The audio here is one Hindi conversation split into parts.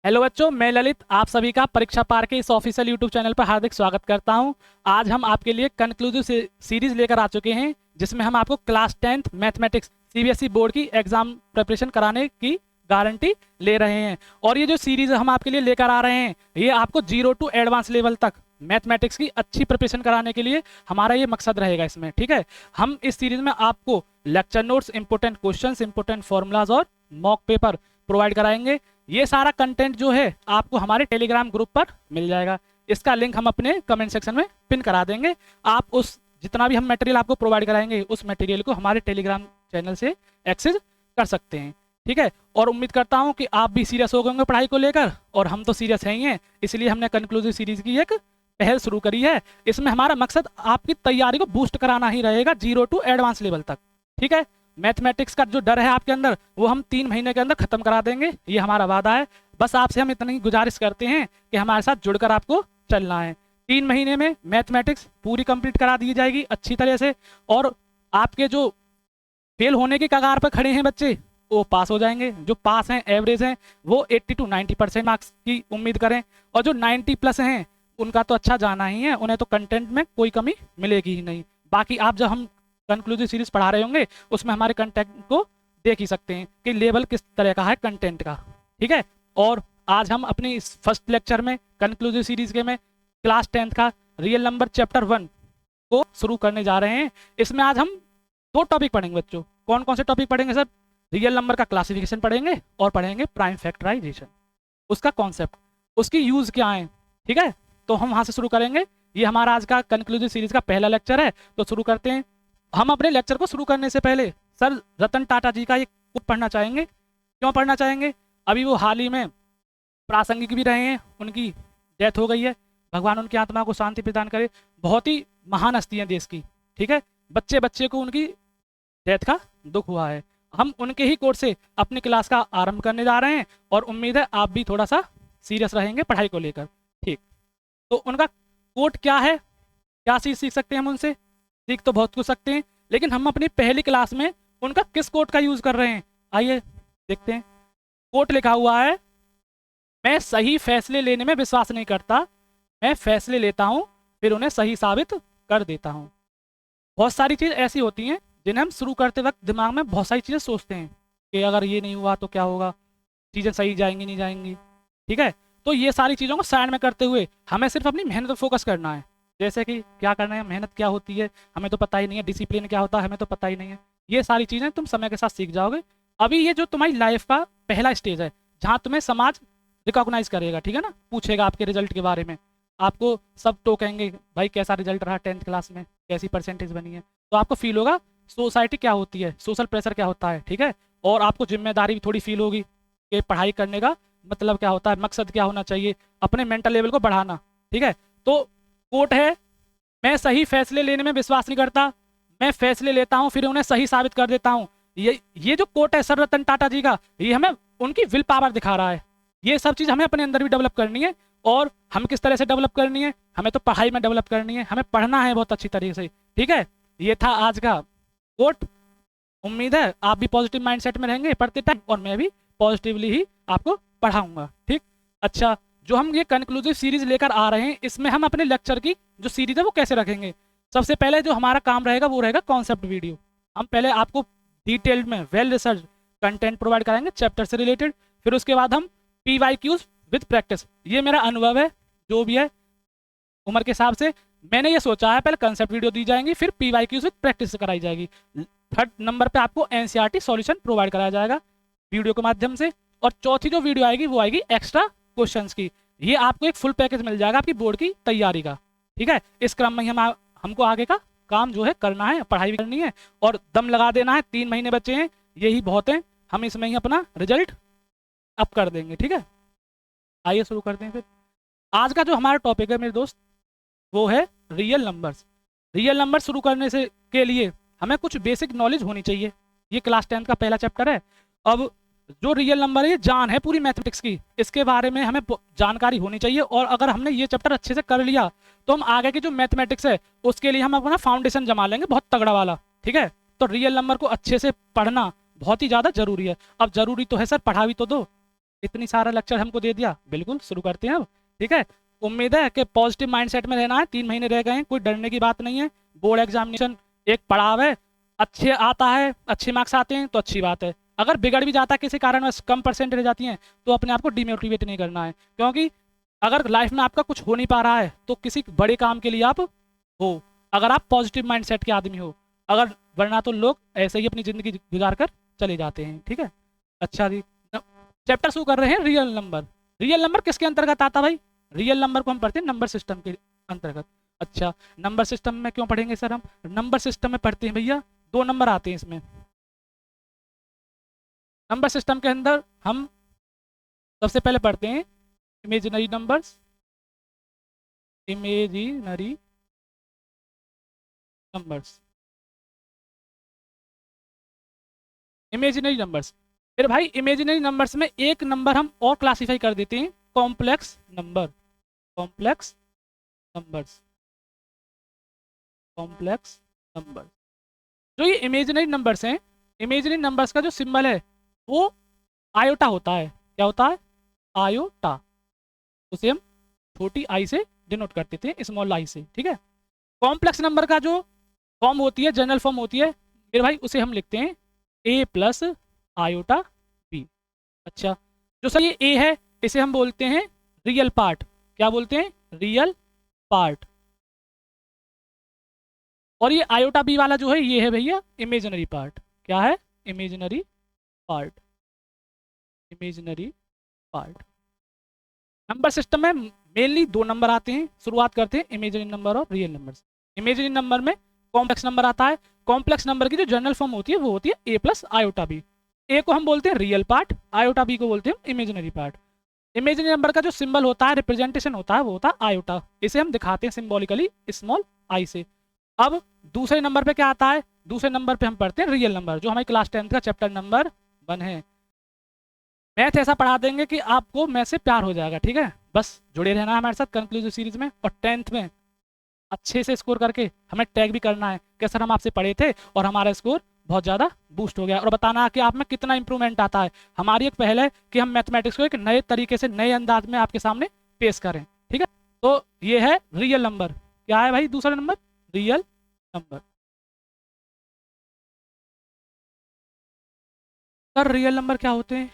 हेलो बच्चों, मैं ललित आप सभी का परीक्षा पार के इस ऑफिशियल यूट्यूब चैनल पर हार्दिक स्वागत करता हूं। आज हम आपके लिए कंक्लूसिव सीरीज लेकर आ चुके हैं, जिसमें हम आपको class 10th mathematics CBSE board की एग्जाम प्रिपरेशन कराने की गारंटी ले रहे हैं। और ये जो सीरीज हम आपके लिए लेकर आ रहे हैं, ये आपको 0 टू एडवांस लेवल तक मैथमेटिक्स की अच्छी प्रिपरेशन कराने के लिए हमारा ये मकसद रहेगा इसमें। ठीक है, हम इस सीरीज में आपको lecture notes, important questions, important formulas और मॉक पेपर प्रोवाइड कराएंगे। ये सारा कंटेंट जो है आपको हमारे टेलीग्राम ग्रुप पर मिल जाएगा। इसका लिंक हम अपने कमेंट सेक्शन में पिन करा देंगे। आप उस जितना भी हम मटेरियल आपको प्रोवाइड कराएंगे, उस मटेरियल को हमारे टेलीग्राम चैनल से एक्सेस कर सकते हैं। ठीक है, और उम्मीद करता हूं कि आप भी सीरियस हो गए होंगे पढ़ाई को लेकर, और हम तो सीरियस हैं ही हैं। इसलिए हमने कंक्लूसिव सीरीज की एक पहल शुरू करी है। इसमें हमारा मकसद आपकी तैयारी को बूस्ट कराना ही रहेगा 0 टू एडवांस लेवल तक। ठीक है, मैथमेटिक्स का जो डर है आपके अंदर, वो हम 3 महीने के अंदर खत्म करा देंगे, ये हमारा वादा है। बस आपसे हम इतनी गुजारिश करते हैं कि हमारे साथ जुड़कर आपको चलना है। 3 महीने में मैथमेटिक्स पूरी कंप्लीट करा दी जाएगी अच्छी तरह से, और आपके जो फेल होने की कगार पर खड़े हैं बच्चे, वो पास हो जाएंगे। जो पास हैं, एवरेज हैं, वो 80 टू 90% मार्क्स की उम्मीद करें। और जो 90 प्लस हैं, उनका तो अच्छा जाना ही है, उन्हें तो कंटेंट में कोई कमी मिलेगी ही नहीं। बाकी आप जब हम कंक्लूसिव सीरीज पढ़ा रहे होंगे, उसमें हमारे कंटेंट को देख ही सकते हैं कि लेवल किस तरह का है कंटेंट का। ठीक है, और आज हम अपनी इस फर्स्ट लेक्चर में कंक्लूसिव सीरीज के में क्लास 10th का रियल नंबर चैप्टर 1 को शुरू करने जा रहे हैं। इसमें आज हम 2 टॉपिक पढ़ेंगे बच्चों। कौन कौन से टॉपिक पढ़ेंगे सर? रियल नंबर का क्लासिफिकेशन पढ़ेंगे और पढ़ेंगे प्राइम फैक्टराइजेशन, उसका कॉन्सेप्ट, उसकी यूज क्या है। ठीक है, तो हम वहां से शुरू करेंगे। ये हमारा आज का कंक्लूसिव सीरीज का पहला लेक्चर है, तो शुरू करते हैं। हम अपने लेक्चर को शुरू करने से पहले सर रतन टाटा जी का एक बुक पढ़ना चाहेंगे। क्यों पढ़ना चाहेंगे? अभी वो हाल ही में प्रासंगिक भी रहे हैं, उनकी डेथ हो गई है। भगवान उनकी आत्मा को शांति प्रदान करे। बहुत ही महान हस्ती हैं देश की। ठीक है, बच्चे बच्चे को उनकी डेथ का दुख हुआ है। हम उनके ही कोर्स से अपनी क्लास का आरंभ करने जा रहे हैं, और उम्मीद है आप भी थोड़ा सा सीरियस रहेंगे पढ़ाई को लेकर। ठीक, तो उनका कोट क्या है, क्या चीज़ सीख सकते हैं हम उनसे? सीख तो बहुत कुछ सकते हैं, लेकिन हम अपनी पहली क्लास में उनका किस कोट का यूज कर रहे हैं, आइए देखते हैं। कोट लिखा हुआ है, मैं सही फैसले लेने में विश्वास नहीं करता, मैं फैसले लेता हूं फिर उन्हें सही साबित कर देता हूं। बहुत सारी चीज़ ऐसी होती हैं जिन्हें हम शुरू करते वक्त दिमाग में बहुत सारी चीज़ें सोचते हैं कि अगर ये नहीं हुआ तो क्या होगा, चीज़ें सही जाएंगी नहीं जाएंगी। ठीक है, तो ये सारी चीज़ों को साइड में करते हुए हमें सिर्फ अपनी मेहनत पर फोकस करना है। जैसे कि क्या करना है, मेहनत क्या होती है हमें तो पता ही नहीं है, डिसिप्लिन क्या होता है हमें तो पता ही नहीं है। ये सारी चीज़ें तुम समय के साथ सीख जाओगे। अभी ये जो तुम्हारी लाइफ का पहला स्टेज है, जहाँ तुम्हें समाज रिकॉग्नाइज करेगा, ठीक है ना, पूछेगा आपके रिजल्ट के बारे में, आपको सब टोकेंगे, भाई कैसा रिजल्ट रहा 10th क्लास में, कैसी परसेंटेज बनी है। तो आपको फील होगा सोसाइटी क्या होती है, सोशल प्रेशर क्या होता है। ठीक है, और आपको जिम्मेदारी भी थोड़ी फील होगी कि पढ़ाई करने का मतलब क्या होता है, मकसद क्या होना चाहिए, अपने मेंटल लेवल को बढ़ाना। ठीक है, तो कोट है, मैं सही फैसले लेने में विश्वास नहीं करता, मैं फैसले लेता हूं फिर उन्हें सही साबित कर देता हूं। ये जो कोट है सर रतन टाटा जी का, ये हमें उनकी विल पावर दिखा रहा है। ये सब चीज़ हमें अपने अंदर भी डेवलप करनी है। और हम किस तरह से डेवलप करनी है, हमें तो पढ़ाई में डेवलप करनी है, हमें पढ़ना है बहुत अच्छी तरीके से। ठीक है, ये था आज का कोट। उम्मीद है आप भी पॉजिटिव माइंडसेट में रहेंगे पढ़ते टाइम, और मैं भी पॉजिटिवली ही आपको पढ़ाऊंगा। ठीक, अच्छा, जो हम ये कंक्लूसिव सीरीज लेकर आ रहे हैं, इसमें हम अपने लेक्चर की जो सीरीज है वो कैसे रखेंगे? सबसे पहले जो हमारा काम रहेगा वो रहेगा कॉन्सेप्ट वीडियो। हम पहले आपको डिटेल्ड में वेल रिसर्च कंटेंट प्रोवाइड कराएंगे चैप्टर से रिलेटेड। फिर उसके बाद हम PYQs विद प्रैक्टिस, ये मेरा अनुभव है जो भी है उम्र के हिसाब से, मैंने ये सोचा है पहले कंसेप्ट वीडियो दी जाएंगी, फिर PYQs विद प्रैक्टिस कराई जाएगी। 3rd नंबर पे आपको NCERT सॉल्यूशन प्रोवाइड कराया जाएगा वीडियो के माध्यम से। और चौथी जो वीडियो आएगी वो आएगी एक्स्ट्रा क्वेश्चंस की। ये आपको एक फुल पैकेज मिल जाएगा आपकी बोर्ड की तैयारी का। ठीक है, इस क्रम में हमको आगे का काम जो है करना है, पढ़ाई भी करनी है और दम लगा देना है। 3 महीने बचे हैं, यही बहुत है, हम इसमें ही अपना रिजल्ट अप कर देंगे। ठीक है, आइए शुरू करते हैं। फिर आज का जो हमारा टॉपिक है मेरे दोस्त, वो है रियल नंबर्स। रियल नंबर शुरू करने से के लिए हमें कुछ बेसिक नॉलेज होनी चाहिए। ये क्लास 10th का पहला चैप्टर है। अब जो रियल नंबर है, ये जान है पूरी मैथमेटिक्स की, इसके बारे में हमें जानकारी होनी चाहिए। और अगर हमने ये चैप्टर अच्छे से कर लिया तो हम आगे की जो मैथमेटिक्स है उसके लिए हम अपना फाउंडेशन जमा लेंगे बहुत तगड़ा वाला। ठीक है, तो रियल नंबर को अच्छे से पढ़ना बहुत ही ज़्यादा जरूरी है। अब जरूरी तो है सर, पढ़ा भी तो दो। इतनी सारा लेक्चर हमको दे दिया, बिल्कुल शुरू करते हैं अब। ठीक है, उम्मीद है कि पॉजिटिव माइंडसेट में रहना है। 3 महीने रह गए हैं, कोई डरने की बात नहीं है। बोर्ड एग्जामिनेशन एक पड़ाव है, अच्छे आता है, अच्छे मार्क्स आते हैं तो अच्छी बात है। अगर बिगड़ भी जाता है किसी कारणवश, कम परसेंट रह जाती हैं, तो अपने आप को डिमोटिवेट नहीं करना है, क्योंकि अगर लाइफ में आपका कुछ हो नहीं पा रहा है तो किसी बड़े काम के लिए आप हो, अगर आप पॉजिटिव माइंडसेट के आदमी हो। अगर वरना तो लोग ऐसे ही अपनी ज़िंदगी गुजार कर चले जाते हैं। ठीक है, अच्छा जी, चैप्टर शुरू कर रहे हैं रियल नंबर। रियल नंबर किसके अंतर्गत आता भाई? रियल नंबर को हम पढ़ते हैं नंबर सिस्टम के अंतर्गत। अच्छा, नंबर सिस्टम में क्यों पढ़ेंगे सर हम? नंबर सिस्टम में पढ़ते हैं भैया, 2 नंबर आते हैं इसमें। नंबर सिस्टम के अंदर हम सबसे पहले पढ़ते हैं imaginary numbers. Imaginary numbers, imaginary numbers. फिर भाई इमेजिनरी नंबर्स में एक नंबर हम और क्लासिफाई कर देते हैं, complex number. Complex numbers, complex number. जो ये इमेजिनरी नंबर्स हैं, इमेजिनरी नंबर्स का जो सिंबल है वो आयोटा होता है। क्या होता है? आयोटा। उसे हम छोटी आई से डिनोट करते थे, स्मॉल आई से। ठीक है, कॉम्प्लेक्स नंबर का जो फॉर्म होती है, जनरल फॉर्म होती है मेरे भाई, उसे हम लिखते हैं ए प्लस आयोटा बी। अच्छा, जो सर ये ए है इसे हम बोलते हैं रियल पार्ट। क्या बोलते हैं? Real part. और ये आयोटा बी वाला जो है ये है भैया इमेजिनरी पार्ट। क्या है? Imaginary part. Imaginary part. Number system में मेनली 2 नंबर आते हैं। शुरुआत करते हैं इमेजिनरी नंबर और रियल नंबर से। इमेजिनरी नंबर में कॉम्प्लेक्स नंबर आता है। कॉम्प्लेक्स नंबर की जो जनरल फॉर्म होती है वो होती है ए प्लस आयोटा बी। ए को हम बोलते हैं रियल पार्ट, आयोटा बी को बोलते हैं इमेजिनरी पार्ट। इमेजिनरी नंबर का जो सिंबल होता है, रिप्रेजेंटेशन होता है, वो होता है आयोटा। इसे हम दिखाते हैं सिंबॉलिकली स्मॉल आई से। अब दूसरे नंबर पे क्या आता है? दूसरे नंबर पे हम पढ़ते हैं रियल नंबर, जो हमारी क्लास 10th का चैप्टर नंबर 1 है। मैथ ऐसा पढ़ा देंगे कि आपको मैथ से प्यार हो जाएगा। ठीक है, बस जुड़े रहना है हमारे साथ कंक्लूसिव सीरीज में। और 10th में अच्छे से स्कोर करके हमें टैग भी करना है कि सर हम आपसे पढ़े थे और हमारा स्कोर बहुत ज़्यादा बूस्ट हो गया, और बताना कि आप में कितना इंप्रूवमेंट आता है। हमारी एक पहल है कि हम मैथमेटिक्स को एक नए तरीके से, नए अंदाज में आपके सामने पेश करें। ठीक है, तो ये है रियल नंबर। क्या है भाई दूसरा number? Real number. Sir real number क्या होते हैं?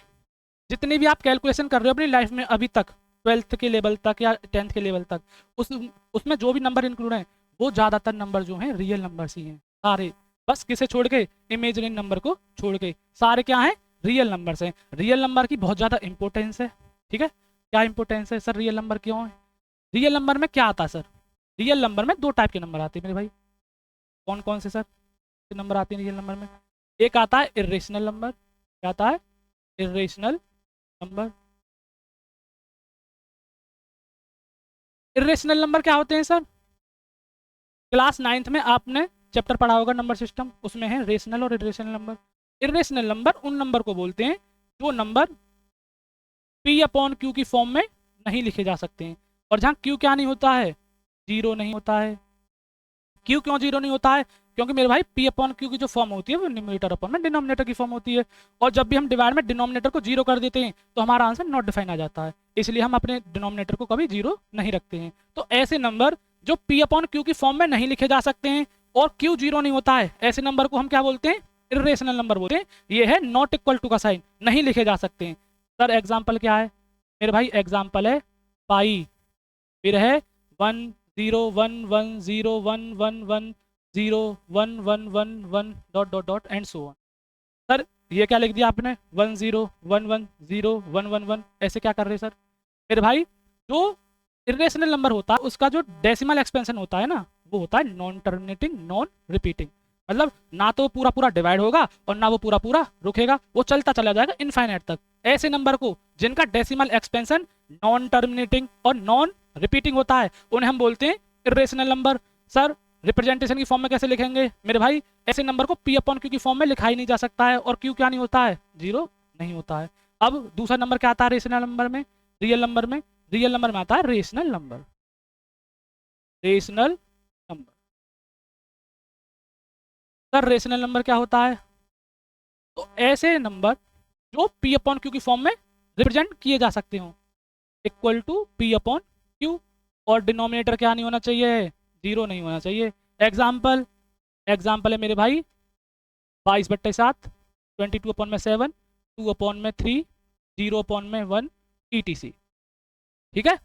जितनी भी आप कैलकुलेशन कर रहे हो अपनी लाइफ में अभी तक, 12th के लेवल तक या 10th के लेवल तक, उस उसमें जो भी नंबर इंक्लूड हैं वो ज़्यादातर नंबर जो हैं रियल नंबर्स ही हैं सारे। बस किसे छोड़ के? इमेजिनरी नंबर को छोड़ के सारे क्या हैं? रियल नंबर्स हैं। रियल नंबर की बहुत ज़्यादा इंपॉर्टेंस है। ठीक है, क्या इंपॉर्टेंस है सर? रियल नंबर क्यों है? रियल नंबर में क्या आता है सर? रियल नंबर में 2 टाइप के नंबर आते हैं मेरे भाई। कौन कौन से सर नंबर आते हैं रियल नंबर में? एक आता है इर्रेशनल नंबर। क्या आता है? Irrational number. इर्रेशनल नंबर क्या होते हैं सर? क्लास 9th में आपने चैप्टर पढ़ा होगा नंबर सिस्टम, उसमें है रेशनल और इर्रेशनल नंबर। इर्रेशनल नंबर उन नंबर को बोलते हैं जो नंबर पी अपॉन क्यू की फॉर्म में नहीं लिखे जा सकते हैं। और जहाँ क्यू क्या नहीं होता है? जीरो नहीं होता है। क्यू क्यों जीरो नहीं होता है? क्योंकि मेरे भाई पी अपॉन क्यू की जो फॉर्म होती है वो न्यूमरेटर अपॉन में डिनोमिनेटर की फॉर्म होती है। और जब भी हम डिवाइड में डिनोमिनेटर को जीरो कर देते हैं तो हमारा आंसर नॉट डिफाइन आ जाता है। इसलिए हम अपने डिनोमिनेटर को कभी जीरो नहीं रखते हैं। तो ऐसे नंबर जो पी अपॉन क्यू की फॉर्म में नहीं लिखे जा सकते हैं और क्यू जीरो नहीं होता है, ऐसे नंबर को हम क्या बोलते हैं? इर्रेशनल नंबर बोलते हैं। ये है नॉट इक्वल टू का साइन, नहीं लिखे जा सकते हैं। सर एग्जाम्पल क्या है मेरे भाई? एग्जाम्पल है पाई, फिर है 1 0 1 1 0 1 1 1 0 1 1 1 dot dot dot and so on. Sir ये क्या लिख दिया आपने? 1 0 1 1 0 1 1 1, ऐसे क्या कर रहे सर? मेरे भाई जो इर्रेशनल नंबर होता है उसका जो डेसिमल एक्सपेंशन होता है ना, वो होता है नॉन टर्मिनेटिंग नॉन रिपीटिंग। मतलब ना तो पूरा पूरा डिवाइड होगा और ना वो पूरा पूरा रुकेगा, वो चलता चला जाएगा इनफाइनाइट तक। ऐसे नंबर को जिनका डेसिमल एक्सपेंशन नॉन टर्मिनेटिंग और नॉन रिपीटिंग होता है उन्हें हम बोलते हैं इर्रेशनल नंबर। सर रिप्रेजेंटेशन की फॉर्म में कैसे लिखेंगे मेरे भाई? ऐसे नंबर को पी अपॉन क्यू की फॉर्म में लिखा ही नहीं जा सकता है, और क्यू क्या नहीं होता है? जीरो नहीं होता है। अब दूसरा नंबर क्या आता है रेशनल नंबर में? रियल नंबर में, रियल नंबर में आता है rational number. Rational number. Sir rational number क्या होता है? तो ऐसे नंबर जो पी अपॉन क्यू की फॉर्म में रिप्रेजेंट किए जा सकते हो, equal to P upon Q. और डिनोमिनेटर क्या नहीं होना चाहिए, 0 नहीं होना चाहिए। एग्जाम्पल है मेरे भाई 22/7, 22/7, 2/3, 0/1 ETC। ठीक है,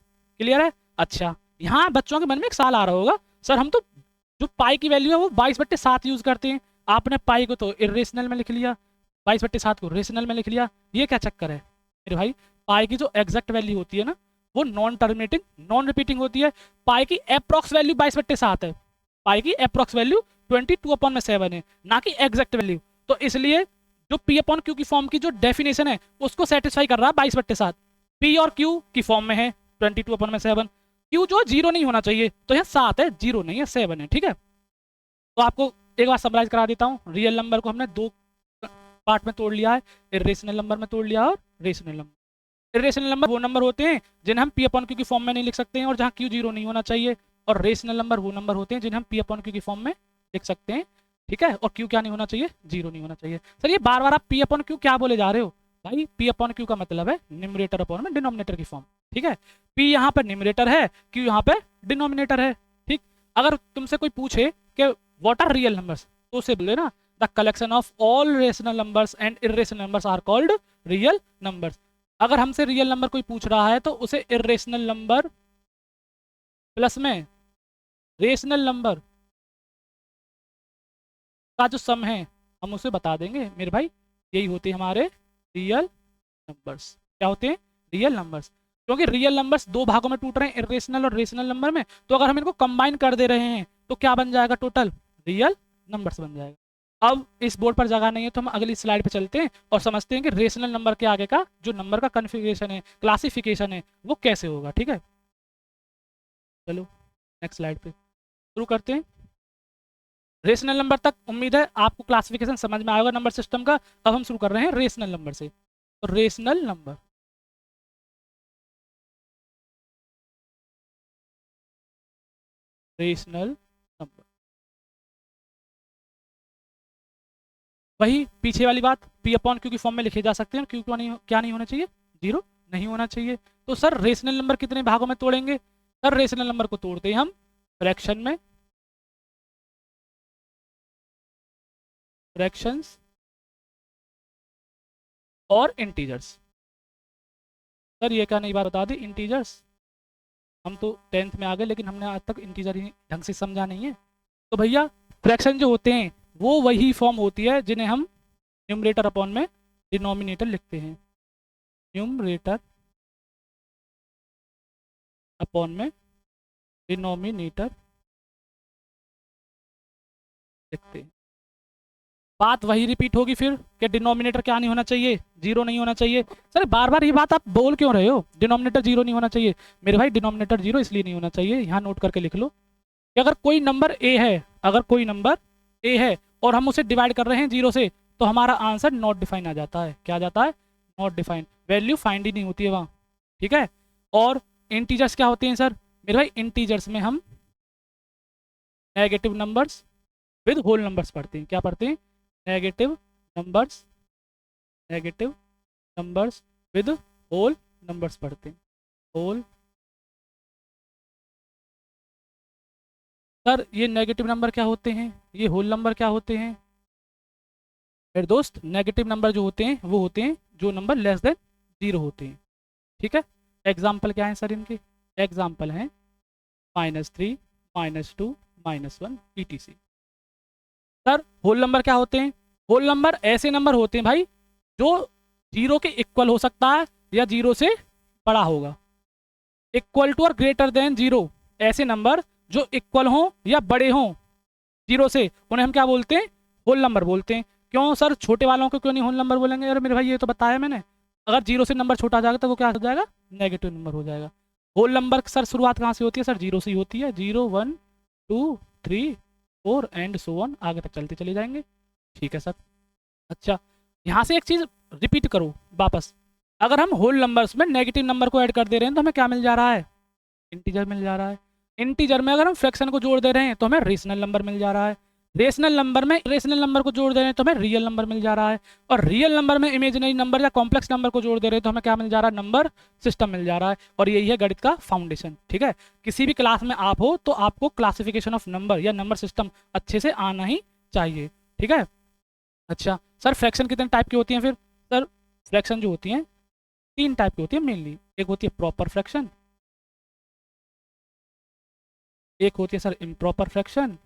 क्लियर है। अच्छा, यहाँ बच्चों के मन में एक सवाल आ रहा होगा, सर हम तो जो पाई की वैल्यू है वो 22/7 यूज करते हैं, आपने पाई को तो इरेशनल में लिख लिया, 22/7 को रेशनल में लिख लिया, ये क्या चक्कर है मेरे भाई। पाई की जो एग्जैक्ट वैल्यू होती है ना वो नॉन टर्मिनेटिंग नॉन रिपीटिंग होती है। पाई की अप्रॉक्स वैल्यू 22/7 है, पाई की अप्रॉक्स वैल्यू 22/7 है, ना कि एग्जैक्ट वैल्यू। तो इसलिए जो पी अपॉन क्यू की फॉर्म की जो डेफिनेशन है उसको सेटिस्फाई कर रहा है 22/7। पी और क्यू की फॉर्म में है 22/7, क्यू जो 0 नहीं होना चाहिए, तो यहाँ 7 है, 0 नहीं है, 7 है। ठीक है, तो आपको एक बार समराइज करा देता हूँ। रियल नंबर को हमने दो पार्ट में तोड़ लिया है, इरेशनल नंबर में तोड़ लिया और रेशनल नंबर। इरेशनल नंबर वो नंबर होते हैं जिन्हें हम पी अपॉन क्यू की फॉर्म में नहीं लिख सकते हैं और जहाँ क्यू 0 नहीं होना चाहिए, और रेशनल नंबर वो नंबर होते हैं जिन्हें हम पी अपॉन क्यू की फॉर्म में लिख सकते हैं। ठीक है, और क्यू क्या नहीं होना चाहिए, 0 नहीं होना चाहिए। सर ये बार बार आप पी अपॉन क्यू क्या बोले जा रहे हो भाई, पी अपॉन क्यू का मतलब है न्यूमरेटर अपॉन में डिनोमिनेटर की फॉर्म। ठीक है, पी यहाँ पर न्यूमरेटर है, क्यू यहाँ पे डिनोमिनेटर है। ठीक, अगर तुमसे कोई पूछे कि व्हाट आर रियल नंबर्स, तो उसे बोले ना the collection of all rational numbers and irrational numbers are called real numbers. अगर हमसे रियल नंबर कोई पूछ रहा है तो उसे इरेशनल नंबर प्लस में रेशनल नंबर का जो सम है हम उसे बता देंगे मेरे भाई, यही होते हैं हमारे रियल नंबर्स। क्या होते हैं, रियल नंबर्स। क्योंकि रियल नंबर्स दो भागों में टूट रहे हैं, इरेशनल और रेशनल नंबर में, तो अगर हम इनको कंबाइन कर दे रहे हैं तो क्या बन जाएगा, टोटल रियल नंबर्स बन जाएगा। अब इस बोर्ड पर जगह नहीं है तो हम अगली स्लाइड पे चलते हैं और समझते हैं कि रेशनल नंबर के आगे का जो नंबर का कन्फिगरेशन है, क्लासिफिकेशन है, वो कैसे होगा। ठीक है, चलो नेक्स्ट स्लाइड पे शुरू करते हैं। रेशनल नंबर तक उम्मीद है आपको क्लासिफिकेशन समझ में आएगा नंबर सिस्टम का। अब हम शुरू कर रहे हैं रेशनल नंबर से। तो रेशनल नंबर, रेशनल नंबर वही पीछे वाली बात, पी अपॉन क्यू की फॉर्म में लिखे जा सकते हैं। क्यू क्या नहीं होना चाहिए, 0 नहीं होना चाहिए। तो सर रेशनल नंबर कितने भागों में तोड़ेंगे, सर रेशनल नंबर को तोड़ते हैं हम फ्रैक्शन में, फ्रैक्शंस और इंटीजर्स। सर ये क्या नई बात बता दी, इंटीजर्स। हम तो 10th में आ गए लेकिन हमने आज तक इंटीजर ही ढंग से समझा नहीं है। तो भैया फ्रैक्शन जो होते हैं वो वही फॉर्म होती है जिन्हें हम न्यूमरेटर अपॉन में डिनोमिनेटर लिखते हैं, न्यूमरेटर अपॉन में डिनोमिनेटर लिखते हैं। बात वही रिपीट होगी फिर कि डिनोमिनेटर क्या नहीं होना चाहिए, 0 नहीं होना चाहिए। सर बार बार ये बात आप बोल क्यों रहे हो, डिनोमिनेटर 0 नहीं होना चाहिए। मेरे भाई डिनोमिनेटर 0 इसलिए नहीं होना चाहिए, यहाँ नोट करके लिख लो कि अगर कोई नंबर ए है, अगर कोई नंबर ए है और हम उसे डिवाइड कर रहे हैं 0 से, तो हमारा आंसर नॉट डिफाइन आ जाता है। क्या आ जाता है, नॉट डिफाइन, वैल्यू फाइंड ही नहीं होती है वहाँ। ठीक है, और इंटीजर्स क्या होते हैं सर, मेरे भाई इंटीजर्स में हम negative numbers with whole numbers पढ़ते हैं। क्या पढ़ते हैं, negative numbers, negative numbers with whole numbers पढ़ते हैं, होल। सर ये नेगेटिव नंबर क्या होते हैं, ये होल नंबर क्या होते हैं। मेरे दोस्त नेगेटिव नंबर जो होते हैं वो होते हैं जो नंबर लेस देन 0 होते हैं। ठीक है, एग्जाम्पल क्या है सर इनके, एग्जाम्पल हैं -3, -2, -1 ETC। सर होल नंबर क्या होते हैं, होल नंबर ऐसे नंबर होते हैं भाई जो 0 के इक्वल हो सकता है या 0 से बड़ा होगा, इक्वल टू और ग्रेटर देन 0। ऐसे नंबर जो इक्वल हों या बड़े हों 0 से, उन्हें हम क्या बोलते हैं, होल नंबर बोलते हैं। क्यों सर, छोटे वालों को क्यों नहीं होल नंबर बोलेंगे, अरे मेरे भाई ये तो बताया मैंने, अगर 0 से नंबर छोटा आ जाएगा तो वो क्या हो जाएगा, नेगेटिव नंबर हो जाएगा। होल नंबर सर शुरुआत कहाँ से होती है, सर 0 से ही होती है, 0 1 2 3 4 एंड सो ऑन, आगे तक चलते चले जाएंगे। ठीक है सर। अच्छा, यहाँ से एक चीज़ रिपीट करो वापस, अगर हम होल नंबर्स में नेगेटिव नंबर को ऐड कर दे रहे हैं तो हमें क्या मिल जा रहा है, इंटीजर मिल जा रहा है। इंटीजर में अगर हम फ्रैक्शन को जोड़ दे रहे हैं तो हमें रेशनल नंबर मिल जा रहा है। रेशनल नंबर में रेशनल नंबर को जोड़ दे रहे हैं तो हमें रियल नंबर मिल जा रहा है, और रियल नंबर में इमेजिनरी नंबर या कॉम्प्लेक्स नंबर को जोड़ दे रहे हैं तो हमें क्या मिल जा रहा है, नंबर सिस्टम मिल जा रहा है। और यही है गणित का फाउंडेशन। ठीक है, किसी भी क्लास में आप हो तो आपको क्लासिफिकेशन ऑफ नंबर या नंबर सिस्टम अच्छे से आना ही चाहिए। ठीक है। अच्छा सर, फ्रैक्शन कितने टाइप की होती हैं फिर? सर फ्रैक्शन जो होती हैं 3 टाइप की होती है मेनली। एक होती है प्रॉपर फ्रैक्शन, एक होती है sir improper fraction,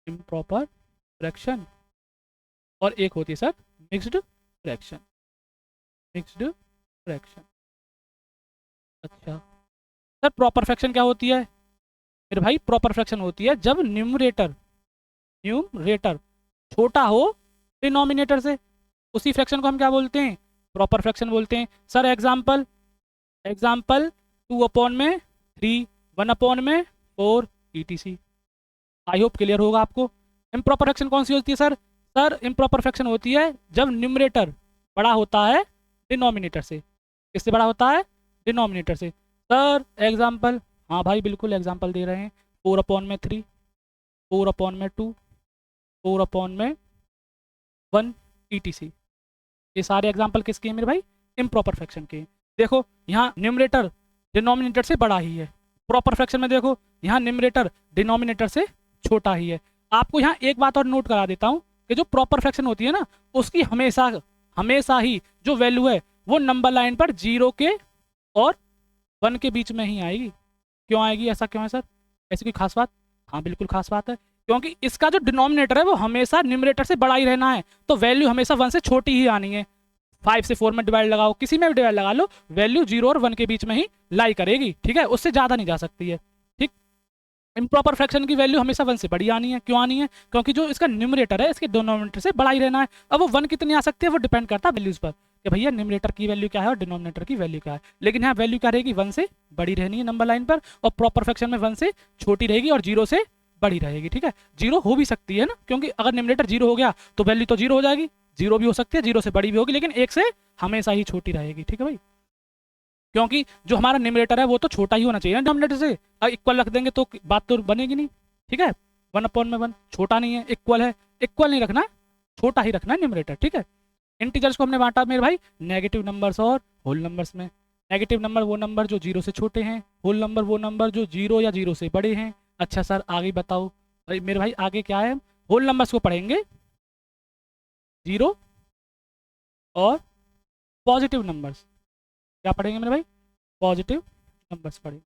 improper fraction, और एक होती है sir mixed fraction, mixed fraction. अच्छा सर, प्रॉपर फ्रैक्शन क्या होती है? फिर भाई प्रॉपर फ्रैक्शन होती है जब न्यूमरेटर न्यूमरेटर छोटा हो डिनोमिनेटर से, उसी फ्रैक्शन को हम क्या बोलते हैं? प्रॉपर फ्रैक्शन बोलते हैं। Sir example, example 2/3, 1/4, ETC। I hope clear होगा आपको। इम्प्रॉपर फ्रैक्शन कौन सी होती है सर? सर इम्प्रॉपर फ्रैक्शन होती है जब न्यूमरेटर बड़ा होता है डिनोमिनेटर से। किससे बड़ा होता है? डिनोमिनेटर से। सर एग्जाम्पल, हाँ भाई बिल्कुल एग्जाम्पल दे रहे हैं। 4/3, 4/2, 4/1, ETC। ये सारे एग्जाम्पल किसके हैं मेरे भाई? इम्प्रॉपर फ्रैक्शन के। देखो यहाँ न्यूमरेटर डिनोमिनेटर से बड़ा ही है, प्रॉपर फ्रैक्शन में देखो यहाँ न्यूमरेटर डिनोमिनेटर से छोटा ही है। आपको यहाँ एक बात और नोट करा देता हूँ कि जो प्रॉपर फ्रैक्शन होती है ना, उसकी हमेशा हमेशा ही जो वैल्यू है वो नंबर लाइन पर 0 के और 1 के बीच में ही आएगी। क्यों आएगी? ऐसा क्यों है सर? ऐसी कोई खास बात? हाँ बिल्कुल खास बात है, क्योंकि इसका जो डिनोमिनेटर है वो हमेशा न्यूमरेटर से बड़ा ही रहना है, तो वैल्यू हमेशा 1 से छोटी ही आनी है। 5 से 4 में डिवाइड लगाओ, किसी में भी डिवाइड लगा लो, वैल्यू 0 और 1 के बीच में ही लाई करेगी। ठीक है, उससे ज़्यादा नहीं जा सकती है। ठीक, इम्प्रॉपर फ्रैक्शन की वैल्यू हमेशा 1 से बड़ी आनी है। क्यों आनी है? क्योंकि जो इसका न्यूमरेटर है इसके डिनोमिनेटर से बड़ा ही रहना है। अब वो 1 कितनी आ सकती है वो डिपेंड करता है वैल्यूज़ पर, कि भैया न्यूमरेटर की वैल्यू क्या है और डिनोमिनेटर की वैल्यू क्या है। लेकिन यहाँ वैल्यू क्या रहेगी? 1 से बड़ी रहनी है नंबर लाइन पर, और प्रॉपर फ्रैक्शन में 1 से छोटी रहेगी और 0 से बड़ी रहेगी। ठीक है, 0 हो भी सकती है ना, क्योंकि अगर न्यूमरेटर 0 हो गया तो वैल्यू तो 0 हो जाएगी। 0 भी हो सकती है, 0 से बड़ी भी होगी, लेकिन 1 से हमेशा ही छोटी रहेगी। ठीक है भाई, क्योंकि जो हमारा न्यूमरेटर है वो तो छोटा ही होना चाहिए ना डिनोमिनेटर से। इक्वल रख देंगे तो बात तो बनेगी नहीं। ठीक है, 1/1 छोटा नहीं है, इक्वल है। इक्वल नहीं रखना, छोटा ही रखना है न्यूमरेटर। ठीक है, इंटीजर्स को हमने बांटा मेरे भाई नेगेटिव नंबर्स और होल नंबर्स में। नेगेटिव नंबर वो नंबर जो 0 से छोटे हैं, होल नंबर वो नंबर जो 0 या 0 से बड़े हैं। अच्छा सर आगे बताओ भाई, मेरे भाई आगे क्या है? होल नंबर्स को पढ़ेंगे 0 और पॉजिटिव नंबर्स। क्या पढ़ेंगे मेरे भाई? पॉजिटिव नंबर्स पढ़ेंगे।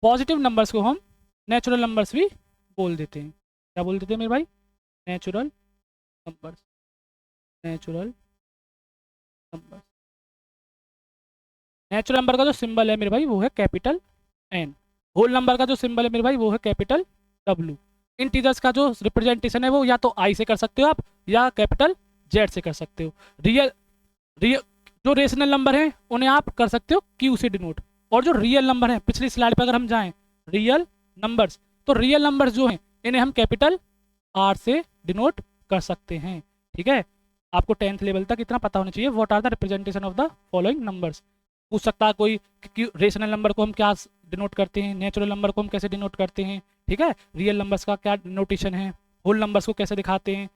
पॉजिटिव नंबर्स को हम नेचुरल नंबर्स भी बोल देते हैं। क्या बोल देते हैं मेरे भाई? Natural numbers, natural numbers. Natural number का जो सिंबल है मेरे भाई वो है कैपिटल N। होल नंबर का जो सिंबल है मेरे भाई वो है कैपिटल W। इंटीजर्स का जो रिप्रेजेंटेशन है वो या तो I से कर सकते हो आप, या कैपिटल Z से कर सकते हो। रियल रियल जो रेशनल नंबर है उन्हें आप कर सकते हो Q से डिनोट, और जो रियल नंबर है पिछली स्लाइड पर अगर हम जाएं रियल नंबर्स, तो रियल नंबर्स जो हैं इन्हें हम कैपिटल R से डिनोट कर सकते हैं। ठीक है, आपको 10th लेवल तक इतना पता होना चाहिए। What are the representation of the following numbers. पूछ सकता है कोई कि रेशनल नंबर को हम क्या डिनोट करते हैं, नेचुरल नंबर को हम कैसे डिनोट करते हैं, ठीक है, रियल नंबर्स का क्या नोटेशन है, होल नंबर्स को कैसे दिखाते हैं।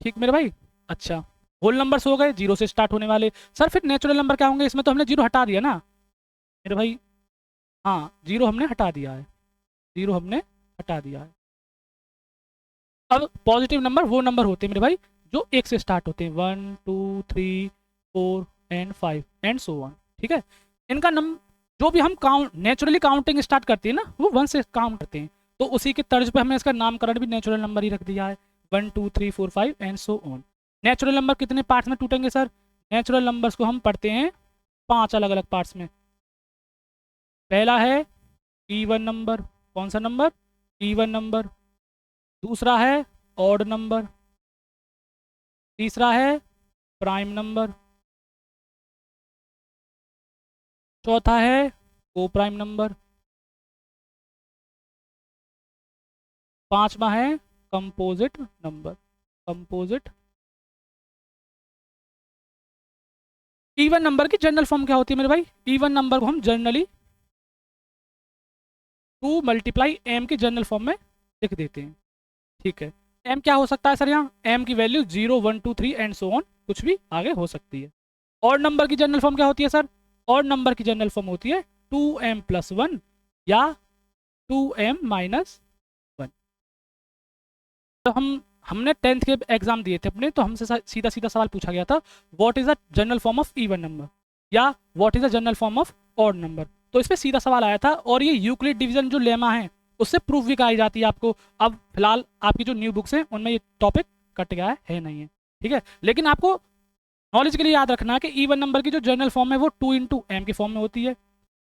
ठीक मेरे भाई। अच्छा, होल नंबर्स हो गए 0 से स्टार्ट होने वाले। सर फिर नेचुरल नंबर क्या होंगे? इसमें तो हमने 0 हटा दिया ना मेरे भाई। हाँ 0 हमने हटा दिया है, 0 हमने हटा दिया है। अब पॉजिटिव नंबर वो नंबर होते हैं मेरे भाई जो 1 से स्टार्ट होते हैं, 1 2 3 4 एंड 5 एंड सो ऑन। ठीक है, इनका जो भी हम काउंट नेचुरली काउंटिंग स्टार्ट करते हैं ना वो 1 से काउंट करते हैं, तो उसी के तर्ज पे हमने इसका नामकरण भी नेचुरल नंबर ही रख दिया है, 1 2 3 4 5 and so on. Natural number कितने पार्ट्स में टूटेंगे सर? नेचुरल नंबर्स को हम पढ़ते हैं 5 अलग अलग पार्ट्स में। पहला है इवन नंबर। कौन सा नंबर? Even number. दूसरा है ऑड नंबर। तीसरा है प्राइम नंबर। चौथा है को प्राइम नंबर। पांचवा है composite number, composite. Even number की जनरल फॉर्म क्या होती है मेरे भाई? इवन नंबर को हम जनरली 2 मल्टीप्लाई एम की जनरल फॉर्म में लिख देते हैं। ठीक है, एम क्या हो सकता है सर? यहाँ एम की वैल्यू 0 1 2 3 एंड सो ऑन, कुछ भी आगे हो सकती है। और नंबर की जनरल फॉर्म क्या होती है सर? और नंबर की जनरल फॉर्म होती है 2m+1 या 2m-1। तो हमने 10th के एग्जाम दिए थे अपने, तो हमसे सीधा सीधा सवाल पूछा गया था, what is the general form of even number या what is the general form of odd number. तो इस पर सीधा सवाल आया था, और ये यूक्लिड डिवीजन जो लेमा है उससे प्रूफ भी कराई जाती है आपको। अब फिलहाल आपकी जो न्यू बुक्स हैं उनमें ये टॉपिक कट गया है नहीं है, ठीक है। लेकिन आपको नॉलेज के लिए याद रखना है कि इवन नंबर की जो जनरल फॉर्म है वो 2 इंटू एम की फॉर्म में होती है,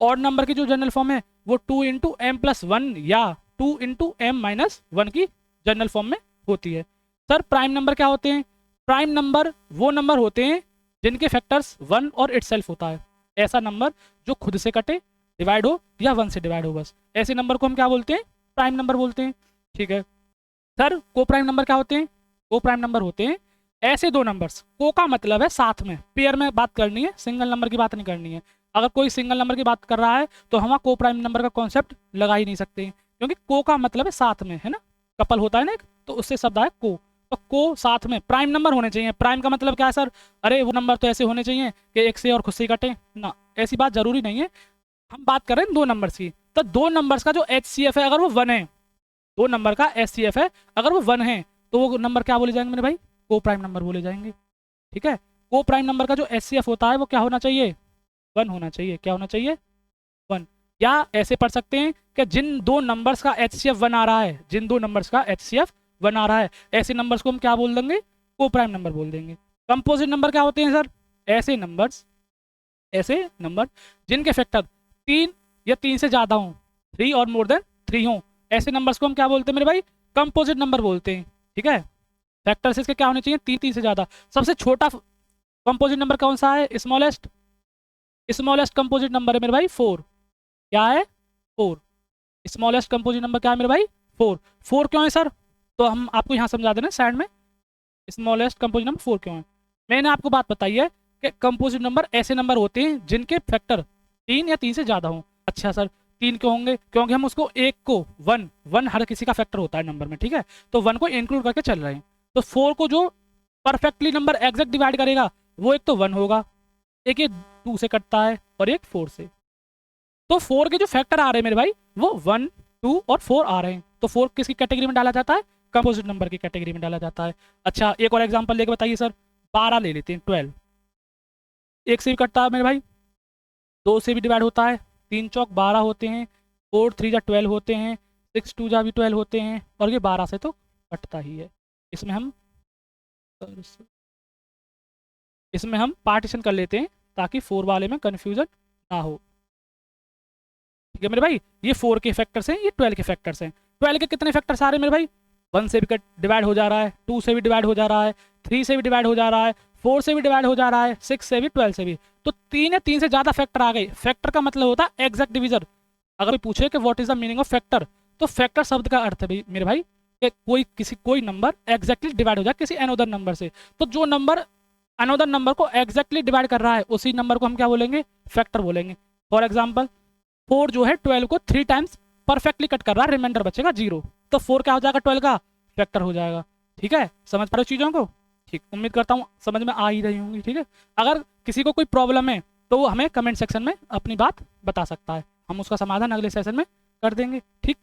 ऑड नंबर की जो जनरल फॉर्म है वो 2 इंटू m+1 या 2 इंटू m-1 की जनरल फॉर्म में होती है। सर प्राइम नंबर क्या होते हैं? प्राइम नंबर वो नंबर होते हैं जिनके फैक्टर्स 1 और इटसेल्फ होता है। ऐसा नंबर जो खुद से कटे, डिवाइड हो या 1 से डिवाइड हो, बस ऐसे नंबर को हम क्या बोलते हैं? प्राइम नंबर बोलते हैं। ठीक है सर, को प्राइम नंबर क्या होते हैं? को प्राइम नंबर होते हैं ऐसे दो नंबर्स, को का मतलब है साथ में, पेयर में बात करनी है, सिंगल नंबर की बात नहीं करनी है। अगर कोई सिंगल नंबर की बात कर रहा है तो हम को प्राइम नंबर का कॉन्सेप्ट लगा ही नहीं सकते, क्योंकि को का मतलब है साथ में, है ना, कपल होता है ना एक, तो उससे शब्द आया को। तो को साथ में प्राइम नंबर होने चाहिए। प्राइम का मतलब क्या है सर? अरे वो नंबर तो ऐसे होने चाहिए कि एक से और खुद से कटे ना, ऐसी बात जरूरी नहीं है। हम बात कर रहे हैं दो नंबर्स की, तो दो नंबर्स का जो HCF है अगर वो 1 है, दो नंबर का HCF है अगर वो 1 है, तो वो नंबर क्या बोले जाएंगे मेरे भाई? को प्राइम नंबर बोले जाएंगे। ठीक है, को प्राइम नंबर का जो HCF होता है वो क्या होना चाहिए? 1 होना चाहिए। क्या होना चाहिए? 1। या ऐसे पढ़ सकते हैं कि जिन दो नंबर्स का HCF 1 आ रहा है, जिन दो नंबर्स का HCF 1 आ रहा है, ऐसे नंबर्स को हम क्या बोल देंगे? को प्राइम नंबर बोल देंगे। कंपोजिट नंबर क्या होते हैं सर? ऐसे नंबर जिनके फैक्टर 3 या 3 से ज्यादा हों, 3 और मोर देन 3 हों, ऐसे नंबर्स को हम क्या बोलते हैं मेरे भाई? कंपोजिट नंबर बोलते हैं। ठीक है, फैक्टर्स इसके क्या होने चाहिए? 3 से ज्यादा। सबसे छोटा कंपोजिट नंबर कौन सा है? स्मॉलेस्ट कंपोजिट नंबर है मेरे भाई 4। क्या है? 4। स्मॉलेस्ट कंपोजिट नंबर क्या है मेरे भाई? 4। 4 क्यों है सर? तो हम आपको यहाँ समझा देना साइड में, स्मॉलेस्ट कंपोजिट नंबर 4 क्यों है। मैंने आपको बात बताई है कि कंपोजिट नंबर ऐसे नंबर होते हैं जिनके फैक्टर 3 या 3 से ज़्यादा हों। अच्छा सर 3 क्यों होंगे? क्योंकि हम उसको एक को 1 हर किसी का फैक्टर होता है नंबर में, ठीक है, तो 1 को इंक्लूड करके चल रहे हैं। तो 4 को जो परफेक्टली नंबर एग्जैक्ट डिवाइड करेगा वो एक तो 1 होगा, एक ये 2 से कटता है और एक 4 से। तो 4 के जो फैक्टर आ रहे हैं मेरे भाई वो 1 2 और 4 आ रहे हैं। तो 4 किसकी कैटेगरी में डाला जाता है? कंपोजिट नंबर की कैटेगरी में डाला जाता है। अच्छा एक और एग्जांपल लेके बताइए सर। 12 ले लेते हैं, 12 एक से भी कटता है मेरे भाई, 2 से भी डिवाइड होता है, 3 चौक 12 होते हैं, 4 3 जा 12 होते हैं, 6 2 जा भी 12 होते हैं, और ये 12 से तो कटता ही है। इसमें हम पार्टीशन कर लेते हैं ताकि 4 वाले में कन्फ्यूजन ना हो। ठीक है मेरे भाई, ये 4 के फैक्टर्स हैं, ये 12 के फैक्टर्स हैं। 12 के कितने फैक्टर्स आ रहे हैं मेरे भाई? 1 से भी डिवाइड हो जा रहा है, 2 से भी डिवाइड हो जा रहा है, 3 से भी डिवाइड हो जा रहा है, 4 से भी डिवाइड हो जा रहा है, 6 से भी, 12 से भी। तो 3 या 3 से ज़्यादा फैक्टर आ गए। फैक्टर का मतलब होता है एग्जैक्ट डिविजन। अगर कोई पूछे कि what is the meaning of factor, तो फैक्टर शब्द का अर्थ है मेरे भाई कि कोई नंबर एग्जैक्टली डिवाइड हो जाए किसी अनदर नंबर से। तो जो नंबर अनदर नंबर को एग्जैक्टली डिवाइड कर रहा है उसी नंबर को हम क्या बोलेंगे? फैक्टर बोलेंगे। फॉर एग्जाम्पल 4 जो है 12 को 3 टाइम्स परफेक्टली कट कर रहा है, रिमाइंडर बचेगा 0, तो 4 क्या हो जाएगा? 12 का फैक्टर हो जाएगा। ठीक है, समझ पा रहे हो चीज़ों को? ठीक, उम्मीद करता हूँ समझ में आ ही रही होंगी। ठीक है, अगर किसी को कोई प्रॉब्लम है तो वो हमें कमेंट सेक्शन में अपनी बात बता सकता है, हम उसका समाधान अगले सेशन में कर देंगे। ठीक,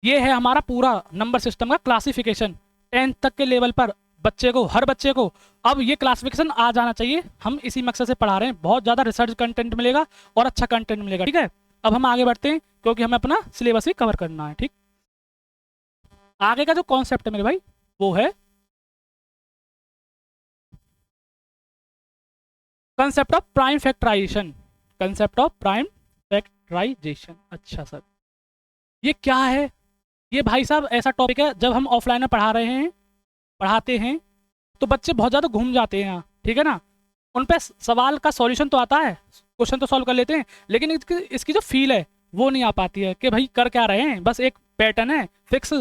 ये है हमारा पूरा नंबर सिस्टम का क्लासिफिकेशन 10th तक के लेवल पर बच्चे को, हर बच्चे को अब ये क्लासिफिकेशन आ जाना चाहिए। हम इसी मकसद से पढ़ा रहे हैं, बहुत ज़्यादा रिसर्च कंटेंट मिलेगा और अच्छा कंटेंट मिलेगा। ठीक है, अब हम आगे बढ़ते हैं क्योंकि हमें अपना सिलेबस भी कवर करना है। ठीक, आगे का जो कॉन्सेप्ट है मेरे भाई वो है concept of prime factorization. Concept of prime factorization. अच्छा सर ये क्या है? ये भाई साहब ऐसा टॉपिक है, जब हम ऑफलाइन में पढ़ाते हैं तो बच्चे बहुत ज़्यादा घूम जाते हैं यहाँ। ठीक है ना, उन पे सवाल का सॉल्यूशन तो आता है, क्वेश्चन तो सॉल्व कर लेते हैं, लेकिन इसकी जो फील है वो नहीं आ पाती है कि भाई कर क्या रहे हैं। बस एक पैटर्न है फिक्स,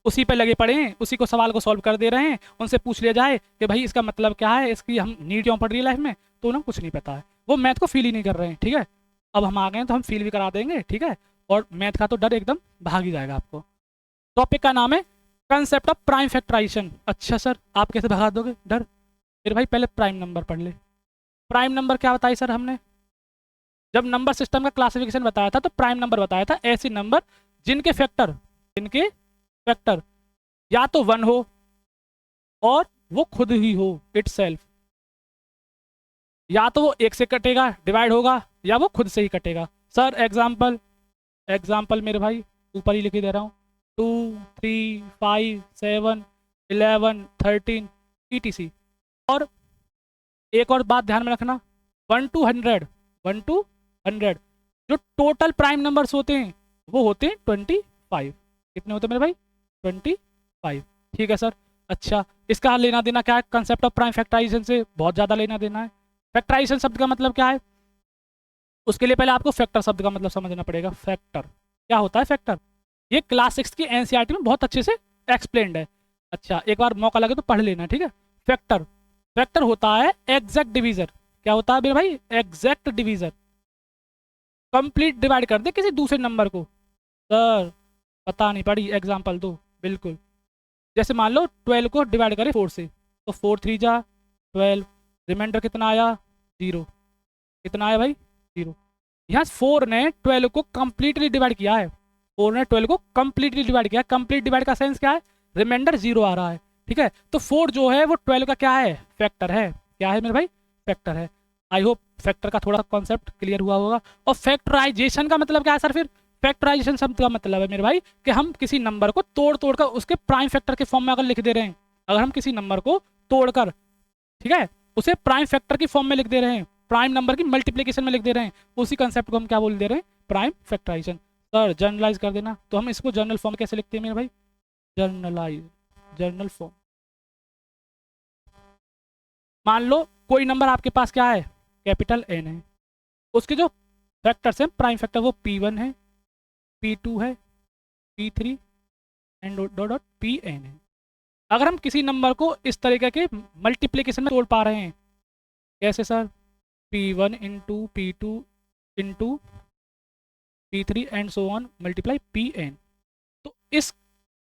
उसी पे लगे पड़े हैं, उसी को सवाल को सॉल्व कर दे रहे हैं। उनसे पूछ लिया जाए कि भाई इसका मतलब क्या है, इसकी हम नीड क्यों पड़ रही है लाइफ में, तो उन्हें कुछ नहीं पता है, वो मैथ को फील ही नहीं कर रहे हैं। ठीक है, अब हम आ गए हैं तो हम फील भी करा देंगे। ठीक है, और मैथ का तो डर एकदम भाग ही जाएगा आपको। टॉपिक का नाम है कंसेप्ट ऑफ प्राइम फैक्टराइजेशन। अच्छा सर, आप कैसे भगा दोगे डर? फिर भाई पहले प्राइम नंबर पढ़ ले। प्राइम नंबर क्या बताई सर हमने? जब नंबर सिस्टम का क्लासिफिकेशन बताया था तो प्राइम नंबर बताया था ऐसे नंबर जिनके फैक्टर या तो 1 हो और वो खुद ही हो इटसेल्फ, या तो वो 1 से कटेगा डिवाइड होगा, या वो खुद से ही कटेगा। सर एग्जाम्पल मेरे भाई ऊपर ही लिख दे रहा हूँ, 2 3 5 7 11 13 ETC। और एक और बात ध्यान में रखना, 1 to 100 जो टोटल प्राइम नंबर्स होते हैं वो होते हैं 25। कितने होते हैं मेरे भाई? 25। ठीक है सर। अच्छा, इसका लेना देना क्या है कंसेप्ट ऑफ प्राइम फैक्टराइजेशन से? बहुत ज़्यादा लेना देना है। फैक्टराइजेशन शब्द का मतलब क्या है, उसके लिए पहले आपको फैक्टर शब्द का मतलब समझना पड़ेगा। फैक्टर क्या होता है? फैक्टर ये क्लास 6 की NCERT में बहुत अच्छे से एक्सप्लेन्ड है। अच्छा, एक बार मौका लगे तो पढ़ लेना, ठीक है। फैक्टर होता है एग्जैक्ट डिवीजर। क्या होता है मेरे भाई? Exact divisor. कंप्लीट डिवाइड कर दे किसी दूसरे नंबर को। सर पता नहीं पड़ी, एग्जाम्पल दो। बिल्कुल, जैसे मान लो 12 को डिवाइड करें 4 से, तो 4 3 जा 12, रिमाइंडर कितना आया? 0। कितना आया भाई? 0। यहाँ 4 ने 12 को कंप्लीटली डिवाइड किया है। 4 ने 12 को कंप्लीटली डिवाइड किया है। कंप्लीट डिवाइड का सेंस क्या है? रिमाइंडर 0 आ रहा है, ठीक है। तो 4 जो है वो 12 का क्या है? फैक्टर है। क्या है मेरे भाई? फैक्टर है। आई होप फैक्टर का थोड़ा कॉन्सेप्ट क्लियर हुआ होगा। और फैक्टराइजेशन का मतलब क्या है सर? फिर फैक्टराइजेशन शब्द का मतलब है मेरे भाई कि हम किसी नंबर को तोड़ कर उसके प्राइम फैक्टर के फॉर्म में अगर लिख दे रहे हैं, अगर हम किसी नंबर को तोड़कर, ठीक है, उसे प्राइम फैक्टर की फॉर्म में लिख दे रहे हैं, प्राइम नंबर की मल्टीप्लिकेशन में लिख दे रहे हैं, उसी कंसेप्ट को हम क्या बोल दे रहे हैं? Prime factorisation. सर जनरलाइज कर देना, तो हम इसको जनरल फॉर्म कैसे लिखते हैं मेरे भाई? General form. मान लो कोई नंबर आपके पास क्या है? कैपिटल N है, उसके जो फैक्टर्स हैं प्राइम फैक्टर वो P1 है, P2 है, P3 and dot dot Pn है। अगर हम किसी नंबर को इस तरीके के मल्टीप्लिकेशन में तोड़ पा रहे हैं, कैसे sir? P1 into P2 into P3 and so on multiply Pn। तो इस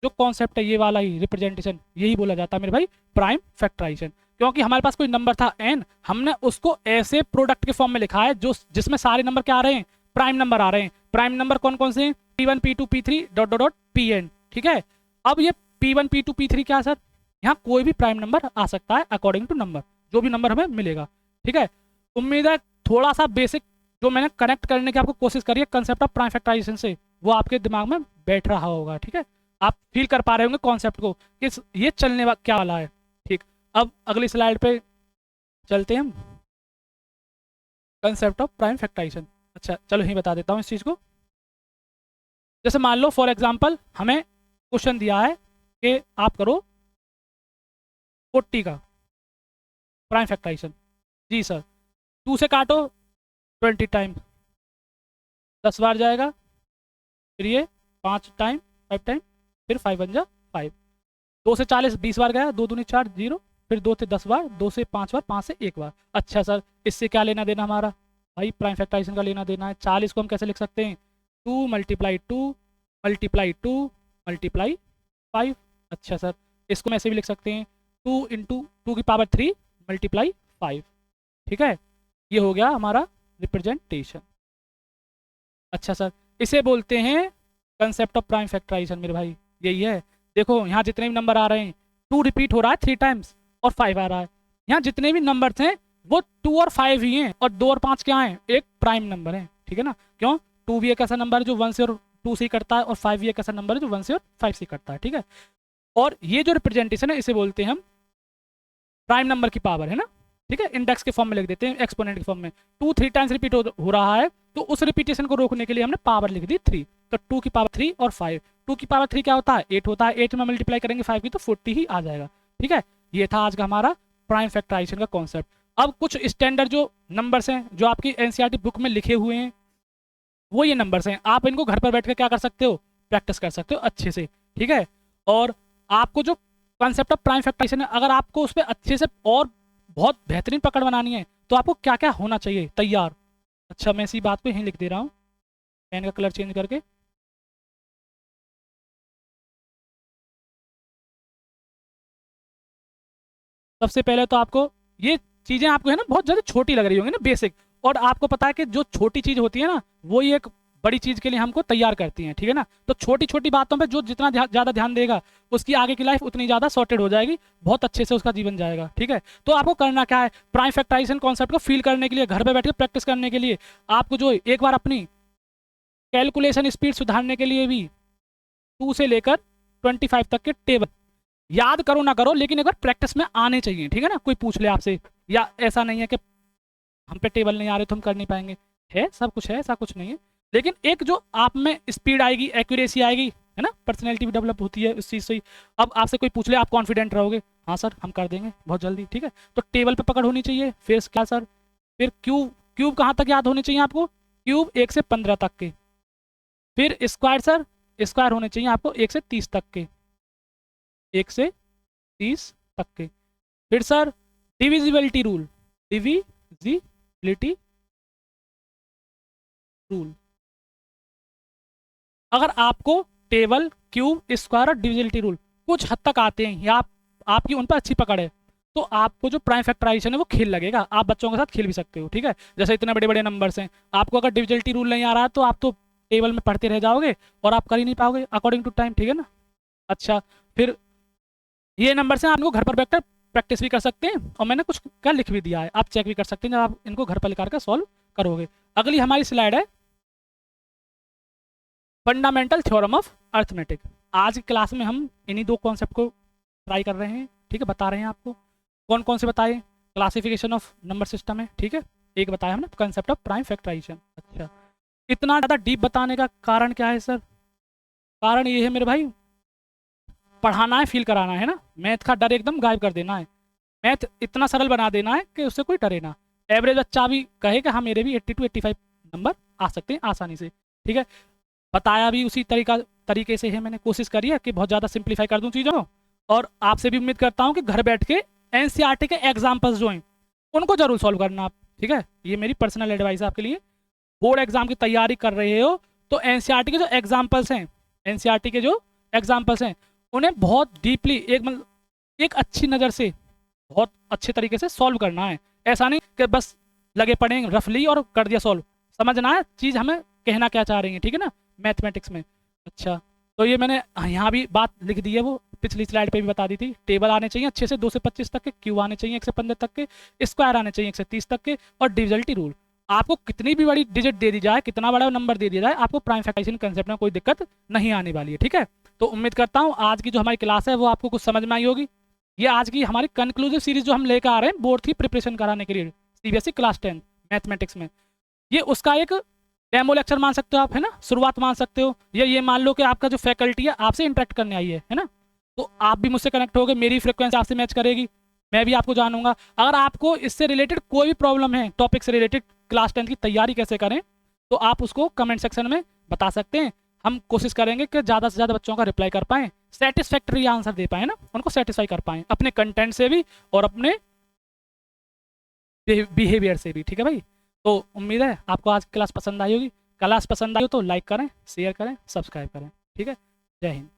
जो कॉन्सेप्ट है ये वाला ही रिप्रेजेंटेशन, यही बोला जाता है मेरे भाई प्राइम फैक्टराइजेशन। क्योंकि हमारे पास कोई नंबर था n, हमने उसको ऐसे प्रोडक्ट के फॉर्म में लिखा है जो जिसमें सारे नंबर क्या आ रहे हैं? प्राइम नंबर आ रहे हैं। प्राइम नंबर कौन कौन से हैं? P1 P2 P3 dot dot dot Pn, ठीक है। अब ये P1 P2 P3 क्या सर? यहाँ कोई भी प्राइम नंबर आ सकता है अकॉर्डिंग टू नंबर, जो भी नंबर हमें मिलेगा, ठीक है। उम्मीद है थोड़ा सा बेसिक जो मैंने कनेक्ट करने की आपको कोशिश करी है कंसेप्ट ऑफ प्राइम फैक्टराइजेशन से, वो आपके दिमाग में बैठ रहा होगा, ठीक है। आप फील कर पा रहे होंगे कॉन्सेप्ट को कि ये क्या वाला है, ठीक। अब अगली स्लाइड पे चलते हैं हम, कंसेप्ट ऑफ प्राइम फैक्टराइजेशन। अच्छा चलो यही बता देता हूँ इस चीज़ को। जैसे मान लो फॉर एग्जांपल हमें क्वेश्चन दिया है कि आप करो 40 का प्राइम फैक्टराइजेशन। जी सर, 2 से काटो 20 टाइम, 10 बार जाएगा, फिर ये 5 टाइम 5 टाइम, फिर 5 बन जा 5। 2 से 40 20 बार गया, 2 दूनी 4 0, फिर 2 से 10 बार, 2 से 5 बार, 5 से 1 बार। अच्छा सर, इससे क्या लेना देना हमारा? भाई प्राइम फैक्टराइजेशन का लेना देना है। 40 को हम कैसे लिख सकते हैं? 2 मल्टीप्लाई 2 मल्टीप्लाई 2 मल्टीप्लाई 5। अच्छा सर, इसको हम ऐसे भी लिख सकते हैं 2 इंटू 2 की पावर 3 मल्टीप्लाई 5, ठीक है। ये हो गया हमारा रिप्रेजेंटेशन। अच्छा सर, इसे बोलते हैं कंसेप्ट ऑफ प्राइम फैक्टराइजेशन मेरे भाई, यही है। देखो यहाँ जितने भी नंबर आ रहे हैं 2 रिपीट हो रहा है 3 टाइम्स और 5 आ रहा है। यहाँ जितने भी नंबर थे वो 2 और 5 ही हैं, और 2 और 5 क्या हैं? एक प्राइम नंबर है, ठीक है ना। क्यों? 2 भी एक ऐसा नंबर है जो 1 से और 2 से ही करता है, और 5 भी एक ऐसा नंबर है जो 1 से और 5 से करता है, ठीक है। और ये जो रिप्रेजेंटेशन है इसे बोलते हैं हम प्राइम नंबर की पावर, है ना, ठीक है। इंडेक्स के फॉर्म में लिख देते हैं, एक्सपोनेंट के फॉर्म में। 2 3 टाइम्स रिपीट हो रहा है, तो उस रिपीटेशन को रोकने के लिए हमने पावर लिख दी 3। तो 2 की पावर 3 और 5, 2 की पावर 3 क्या होता है? 8 होता है। 8 में मल्टीप्लाई करेंगे 5 की तो 40 ही आ जाएगा, ठीक है। ये था आज का हमारा प्राइम फैक्टराइजेशन का कॉन्सेप्ट। अब कुछ स्टैंडर्ड जो नंबर्स हैं जो आपकी NCERT बुक में लिखे हुए हैं, वो ये नंबर्स हैं। आप इनको घर पर बैठ कर क्या कर सकते हो? प्रैक्टिस कर सकते हो अच्छे से, ठीक है। और आपको जो कॉन्सेप्ट ऑफ प्राइम फैक्टराइजेशन है, अगर आपको उस पर अच्छे से और बहुत बेहतरीन पकड़ बनानी है तो आपको क्या क्या होना चाहिए तैयार। अच्छा मैं इसी बात को यहीं लिख दे रहा हूँ। पेन का कलर चेंज करके। सबसे पहले तो आपको ये चीज़ें आपको है ना बहुत ज़्यादा छोटी लग रही होंगी ना, बेसिक, और आपको पता है कि जो छोटी चीज़ होती है ना वो ही एक बड़ी चीज़ के लिए हमको तैयार करती हैं, ठीक है ना। तो छोटी छोटी बातों पे जो जितना ज़्यादा ध्यान देगा उसकी आगे की लाइफ उतनी ज़्यादा सॉर्टेड हो जाएगी, बहुत अच्छे से उसका जीवन जाएगा, ठीक है। तो आपको करना क्या है, प्राइम फैक्टराइजेशन कॉन्सेप्ट को फील करने के लिए, घर पे बैठ के प्रैक्टिस करने के लिए आपको जो एक बार अपनी कैलकुलेशन स्पीड सुधारने के लिए भी 2 से लेकर 25 तक के टेबल याद करो ना करो, लेकिन एक बार प्रैक्टिस में आने चाहिए, ठीक है ना। कोई पूछ ले आपसे, या ऐसा नहीं है कि हम पे टेबल नहीं आ रहे तो हम कर नहीं पाएंगे, है सब कुछ है, ऐसा कुछ नहीं है। लेकिन एक जो आप में स्पीड आएगी, एक्यूरेसी आएगी, है ना, पर्सनैलिटी भी डेवलप होती है उस चीज़ से ही। अब आपसे कोई पूछ ले, आप कॉन्फिडेंट रहोगे, हाँ सर हम कर देंगे बहुत जल्दी, ठीक है। तो टेबल पे पकड़ होनी चाहिए। फिर क्या सर, फिर क्यूब, क्यूब कहाँ तक याद होने चाहिए आपको, क्यूब 1 से 15 तक के। फिर स्क्वायर सर, स्क्वायर होने चाहिए आपको 1 से 30 तक के, 1 से 30 तक के। फिर sir divisibility rule, divisibility rule, अगर आपको टेबल, क्यूब, स्क्वायर और डिविजिबिलिटी रूल कुछ हद तक आते हैं या आपकी उन पर अच्छी पकड़ है, तो आपको जो प्राइम फैक्टराइजेशन है वो खेल लगेगा। आप बच्चों के साथ खेल भी सकते हो, ठीक है। जैसे इतने बड़े बड़े नंबर्स हैं, आपको अगर डिविजिबिलिटी रूल नहीं आ रहा है तो आप तो टेबल में पढ़ते रह जाओगे और आप कर ही नहीं पाओगे अकॉर्डिंग टू टाइम, ठीक है ना। अच्छा, फिर ये नंबर से आपको घर पर बैठकर प्रैक्टिस भी कर सकते हैं, और मैंने कुछ का लिख भी दिया है, आप चेक भी कर सकते हैं जब आप इनको घर पर लिखा कर सॉल्व करोगे। अगली हमारी स्लाइड है फंडामेंटल थ्योरम ऑफ अर्थमेटिक। आज की क्लास में हम इन्हीं दो कॉन्सेप्ट को ट्राई कर रहे हैं, ठीक है, बता रहे हैं आपको। कौन कौन से बताए, क्लासिफिकेशन ऑफ नंबर सिस्टम है, ठीक है, एक बताया हमने कंसेप्ट ऑफ प्राइम फैक्टराइजेशन। अच्छा, इतना ज़्यादा डीप बताने का कारण क्या है सर, कारण ये है मेरे भाई, पढ़ाना है, फील कराना है ना, मैथ का डर एकदम गायब कर देना है, मैथ इतना सरल बना देना है कि उससे कोई डरे ना। एवरेज बच्चा भी कहे कि हाँ मेरे भी 80 to 85 नंबर आ सकते हैं आसानी से, ठीक है। बताया भी उसी तरीके से है, मैंने कोशिश करी है कि बहुत ज़्यादा सिंप्लीफाई कर दूं चीज़ों को। और आपसे भी उम्मीद करता हूँ कि घर बैठ के एनसीईआरटी के एग्जाम्पल्स जो हैं उनको जरूर सॉल्व करना आप, ठीक है। ये मेरी पर्सनल एडवाइस है आपके लिए। बोर्ड एग्जाम की तैयारी कर रहे हो तो एनसीईआरटी के जो एग्जाम्पल्स हैं, एनसीईआरटी के जो एग्जाम्पल्स हैं उन्हें बहुत डीपली एक अच्छी नज़र से बहुत अच्छे तरीके से सॉल्व करना है। ऐसा नहीं कि बस लगे पड़े रफली और कर दिया सॉल्व, समझना है चीज़ हमें कहना क्या चाह रही है, ठीक है ना, मैथमेटिक्स में। अच्छा, तो ये मैंने यहाँ भी बात लिख दी है, वो पिछली स्लाइड पे भी बता दी थी। टेबल आने चाहिए अच्छे से 2 से 25 तक के, क्यूब आने चाहिए 1 से 15 तक के, स्क्वायर आने चाहिए 1 से 30 तक के, और डिविजिबिलिटी रूल। आपको कितनी भी बड़ी डिजिट दे दी जाए, कितना बड़ा नंबर दे दिया जाए, आपको प्राइम फैक्टराइजेशन कंसेप्ट में कोई दिक्कत नहीं आने वाली है, ठीक है। तो उम्मीद करता हूँ आज की जो हमारी क्लास है वो आपको कुछ समझ में आई होगी। ये आज की हमारी कंक्लूसिव सीरीज जो हम लेकर आ रहे हैं बोर्ड की प्रिपरेशन कराने के लिए, सीबीएसई क्लास 10 मैथमेटिक्स में, ये उसका एक डेमो लेक्चर मान सकते हो आप, है ना, शुरुआत मान सकते हो। या ये मान लो कि आपका जो फैकल्टी है आपसे इंटरेक्ट करने आई है ना, तो आप भी मुझसे कनेक्ट होगे, मेरी फ्रिक्वेंसी आपसे मैच करेगी, मैं भी आपको जानूंगा। अगर आपको इससे रिलेटेड कोई भी प्रॉब्लम है, टॉपिक से रिलेटेड, क्लास 10 की तैयारी कैसे करें, तो आप उसको कमेंट सेक्शन में बता सकते हैं। हम कोशिश करेंगे कि ज़्यादा से ज़्यादा बच्चों का रिप्लाई कर पाएँ, सेटिस्फैक्टरी आंसर दे पाएँ ना, उनको सेटिस्फाई कर पाएँ अपने कंटेंट से भी और अपने बिहेवियर से भी, ठीक है भाई। तो उम्मीद है आपको आज क्लास पसंद आई होगी। क्लास पसंद आई हो तो लाइक करें, शेयर करें, सब्सक्राइब करें, ठीक है। जय हिंद।